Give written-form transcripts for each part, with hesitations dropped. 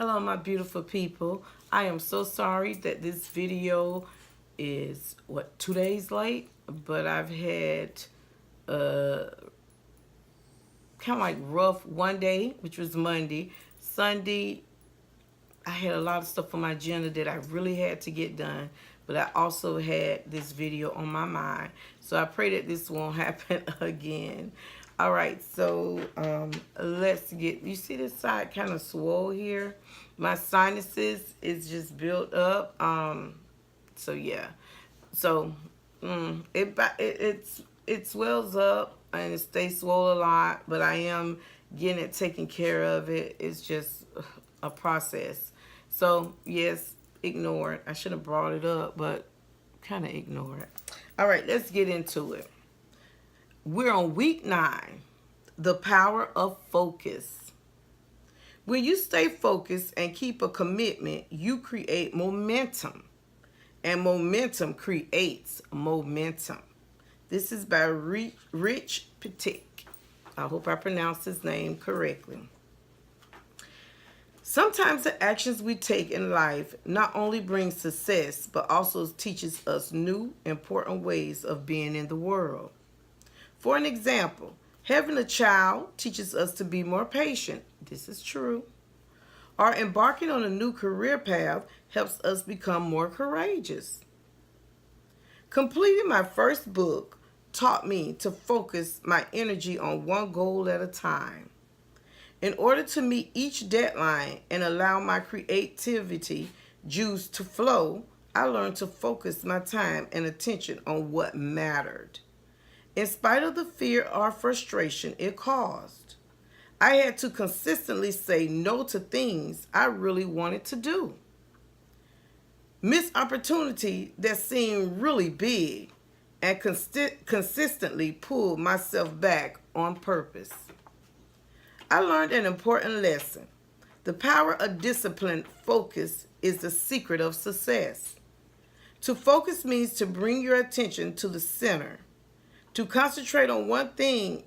Hello, my beautiful people. I am so sorry that this video is, 2 days late, but I've had kind of like rough one day, which was Monday. Sunday, I had a lot of stuff on my agenda that I really had to get done, but I also had this video on my mind. So I pray that this won't happen again. All right, so let's get, you see this side kind of swole here? My sinuses is just built up. So yeah. So it swells up and it stays swollen a lot, but I am getting it taken care of. It's just a process. So yes, ignore it. I should have brought it up, but kind of ignore it. All right, let's get into it. We're on week 9, the power of focus. When you stay focused and keep a commitment, you create momentum. And momentum creates momentum. This is by Rich Pitik. I hope I pronounced his name correctly. Sometimes the actions we take in life not only bring success, but also teaches us new, important ways of being in the world. For an example, having a child teaches us to be more patient. This is true. Or embarking on a new career path helps us become more courageous. Completing my first book taught me to focus my energy on one goal at a time. In order to meet each deadline and allow my creativity juice to flow, I learned to focus my time and attention on what mattered. In spite of the fear or frustration it caused, I had to consistently say no to things I really wanted to do. Missed opportunity that seemed really big and consistently pulled myself back on purpose. I learned an important lesson. The power of disciplined focus is the secret of success. To focus means to bring your attention to the center, to concentrate on one thing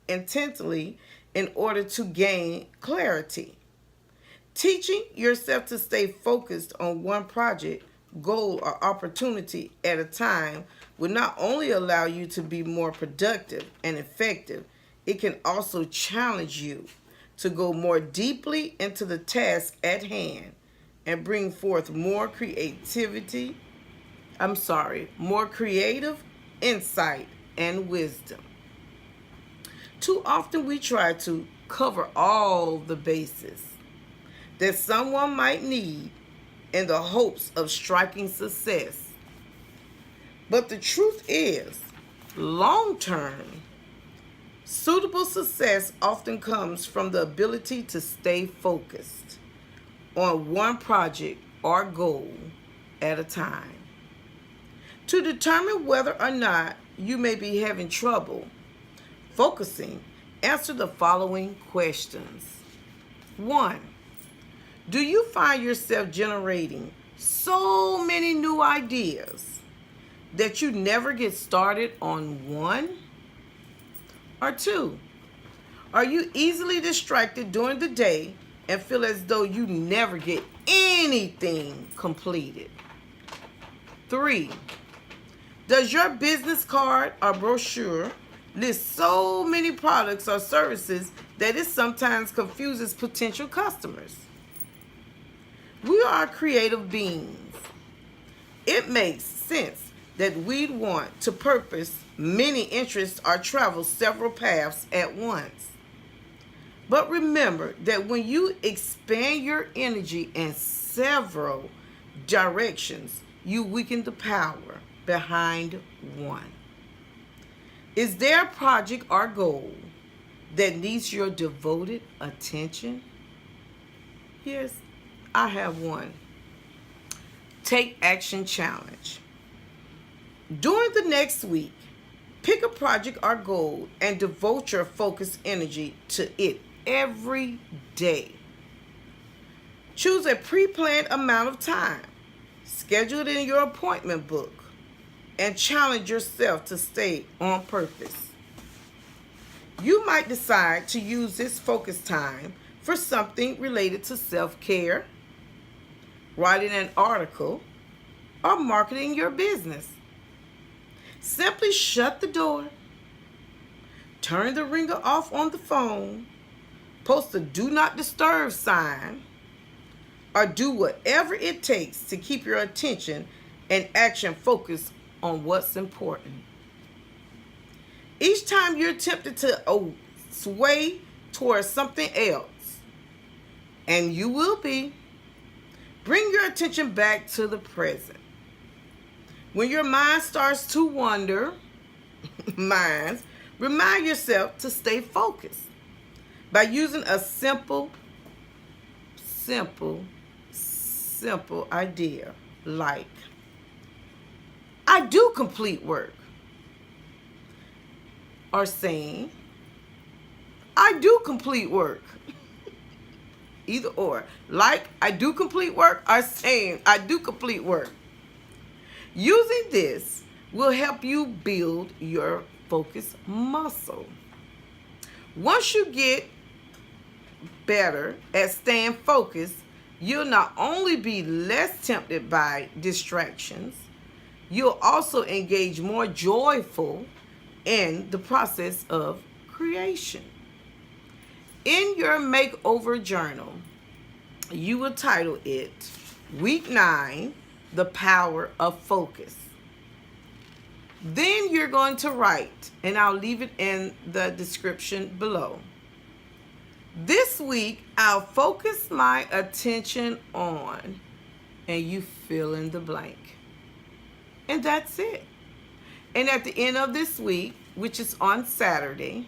intently in order to gain clarity. Teaching yourself to stay focused on one project, goal, or opportunity at a time will not only allow you to be more productive and effective, it can also challenge you to go more deeply into the task at hand and bring forth more creative insight and wisdom. Too often we try to cover all the bases that someone might need in the hopes of striking success. But the truth is, long-term, suitable success often comes from the ability to stay focused on one project or goal at a time. To determine whether or not you may be having trouble focusing, answer the following questions. 1. Do you find yourself generating so many new ideas that you never get started on one? Or 2, are you easily distracted during the day and feel as though you never get anything completed? 3, does your business card or brochure list so many products or services that it sometimes confuses potential customers? We are creative beings. It makes sense that we'd want to purpose many interests or travel several paths at once. But remember that when you expand your energy in several directions, you weaken the power behind one. Is there a project or goal that needs your devoted attention? Yes, I have one. Take Action Challenge. During the next week, pick a project or goal and devote your focused energy to it every day. Choose a pre-planned amount of time. Schedule it in your appointment book and challenge yourself to stay on purpose. You might decide to use this focus time for something related to self-care, writing an article, or marketing your business. Simply shut the door, turn the ringer off on the phone, post a do not disturb sign, or do whatever it takes to keep your attention and action focused on what's important. Each time you're tempted to sway towards something else, and you will be, bring your attention back to the present. When your mind starts to wander, remind yourself to stay focused by using a simple idea like, I do complete work. Or saying, I do complete work. Either or. Like, I do complete work, or saying, I do complete work. Using this will help you build your focus muscle. Once you get better at staying focused, you'll not only be less tempted by distractions, you'll also engage more joyful in the process of creation. In your makeover journal, you will title it Week 9, The Power of Focus. Then you're going to write, and I'll leave it in the description below. This week, I'll focus my attention on, and you fill in the blank. And that's it. And at the end of this week, which is on Saturday,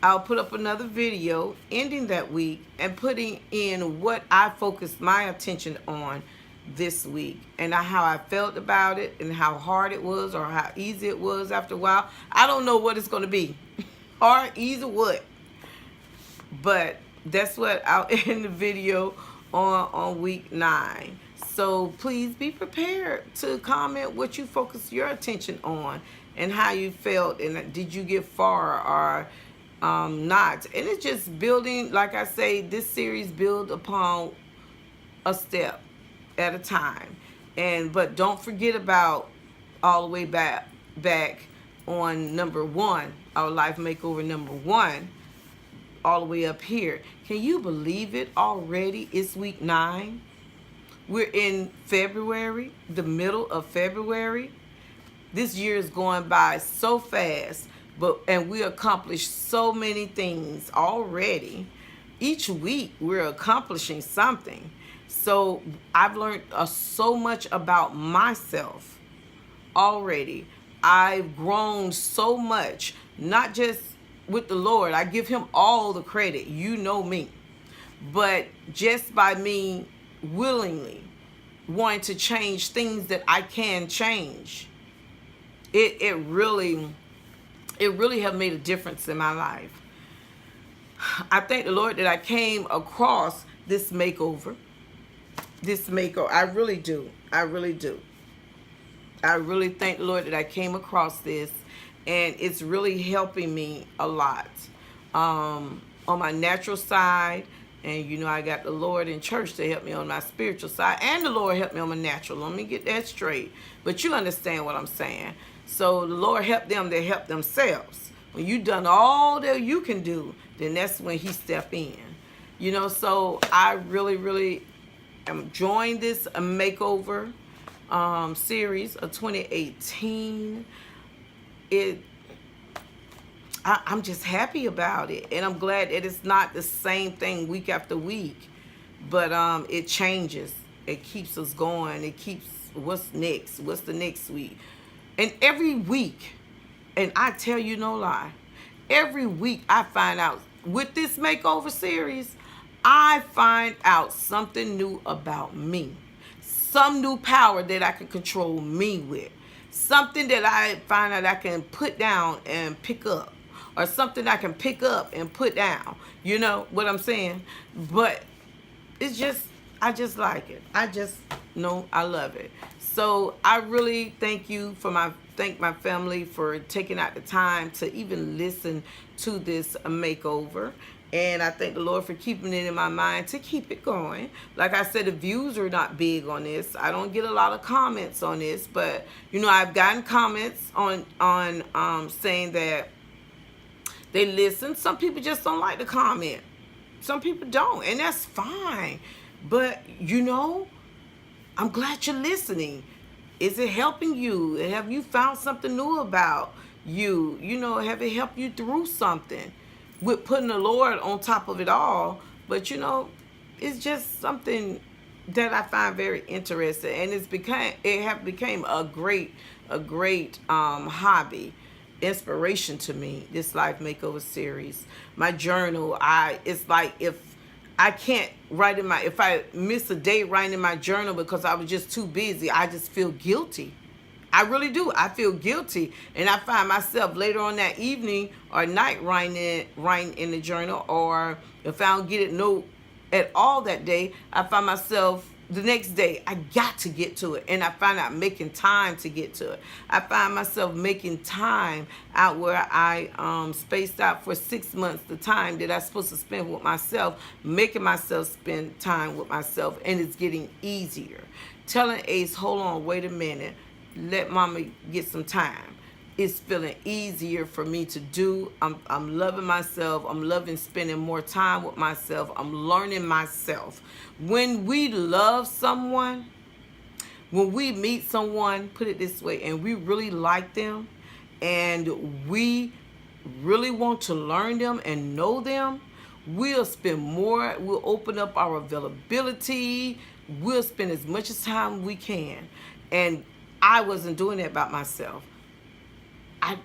I'll put up another video ending that week and putting in what I focused my attention on this week and how I felt about it and how hard it was or how easy it was after a while. I don't know what it's going to be. Hard, easy, what. But that's what I'll end the video on week 9. So please be prepared to comment what you focus your attention on and how you felt, and did you get far or not. And it's just building, like I say, this series build upon a step at a time. But don't forget about all the way back on number 1, our life makeover number 1, all the way up here. Can you believe it already? It's week 9. We're in February, the middle of February. This year is going by so fast, and we accomplished so many things already. Each week we're accomplishing something. So I've learned so much about myself already. I've grown so much, not just with the Lord. I give him all the credit. You know me. But just by me willingly wanting to change things that I can change, it really have made a difference in my life. I thank the Lord that I came across this makeover. I really do. I really thank the Lord that I came across this, and it's really helping me a lot on my natural side. And you know, I got the Lord in church to help me on my spiritual side, and the Lord helped me on my natural. Let me get that straight. But you understand what I'm saying. So the Lord helped them to help themselves. When you done all that you can do, then that's when he step in. You know, so I really am enjoying this makeover series of 2018. I'm just happy about it, and I'm glad that it's not the same thing week after week, but it changes. It keeps us going. It keeps what's next. What's the next week? And every week, and I tell you no lie, every week I find out with this makeover series, I find out something new about me, some new power that I can control me with, something that I find out I can put down and pick up, or something I can pick up and put down. You know what I'm saying? But it's just, I just like it. I just know I love it. So I really thank my family for taking out the time to even listen to this makeover. And I thank the Lord for keeping it in my mind to keep it going. Like I said, the views are not big on this. I don't get a lot of comments on this, but you know, I've gotten comments on saying that they listen. Some people just don't like the comment. Some people don't, and that's fine. But you know, I'm glad you're listening. Is it helping you? Have you found something new about you? You know, have it helped you through something? With putting the Lord on top of it all. But you know, it's just something that I find very interesting, and it became a great hobby, inspiration to me. This Life Makeover series, my journal. It's like if I can't write in if I miss a day writing in my journal because I was just too busy, I just feel guilty. I really do. I feel guilty, and I find myself later on that evening or night writing in the journal. Or if I don't get it note at all that day, I find myself the next day I got to get to it, and I find out making time to get to it. I find myself making time out where I spaced out for 6 months the time that I'm supposed to spend with myself, making myself spend time with myself, and it's getting easier. Telling Ace, hold on, wait a minute. Let mama get some time. It's feeling easier for me to do. I'm loving myself. I'm loving spending more time with myself. I'm learning myself. When we love someone, when we meet someone, put it this way, and we really like them, and we really want to learn them and know them, we'll spend more. We'll open up our availability. We'll spend as much time we can. And I wasn't doing that about myself.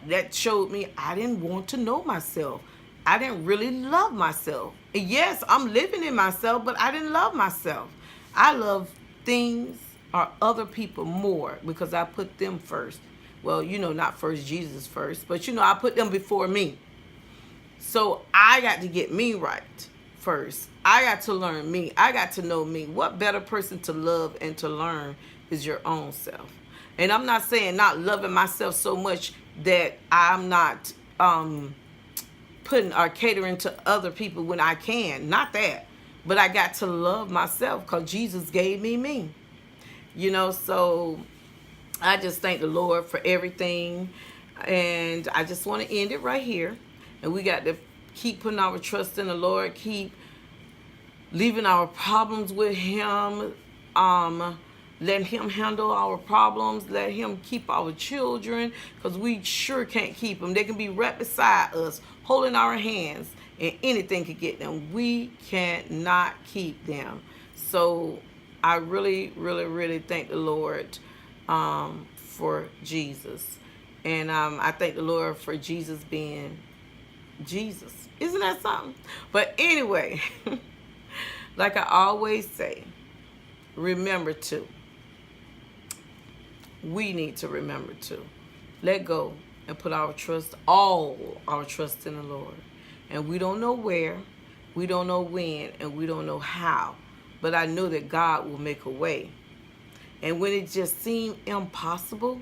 That showed me I didn't want to know myself. I didn't really love myself. And yes, I'm living in myself, but I didn't love myself. I love things or other people more because I put them first. Well, you know, not first, Jesus first, but you know, I put them before me. So I got to get me right first. I got to learn me. I got to know me. What better person to love and to learn is your own self. And I'm not saying not loving myself so much that I'm not putting or catering to other people when I can. Not that. But I got to love myself because Jesus gave me me. You know, so I just thank the Lord for everything. And I just want to end it right here. And we got to keep putting our trust in the Lord. Keep leaving our problems with Him. Let Him handle our problems. Let Him keep our children, because we sure can't keep them. They can be right beside us, holding our hands, and anything could get them. We cannot keep them. So I really, really, really thank the Lord for Jesus. And I thank the Lord for Jesus being Jesus. Isn't that something? But anyway, like I always say, remember to. We need to remember to let go and put our trust, all our trust in the Lord. And we don't know where, we don't know when, and we don't know how. But I know that God will make a way. And when it just seemed impossible,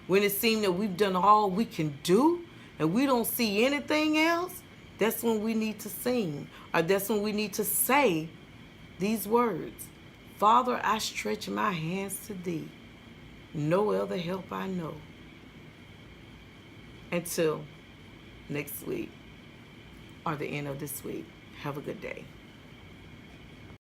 when it seemed that we've done all we can do and we don't see anything else, that's when we need to sing, or that's when we need to say these words. Father, I stretch my hands to thee. No other help I know. Until next week or the end of this week. Have a good day.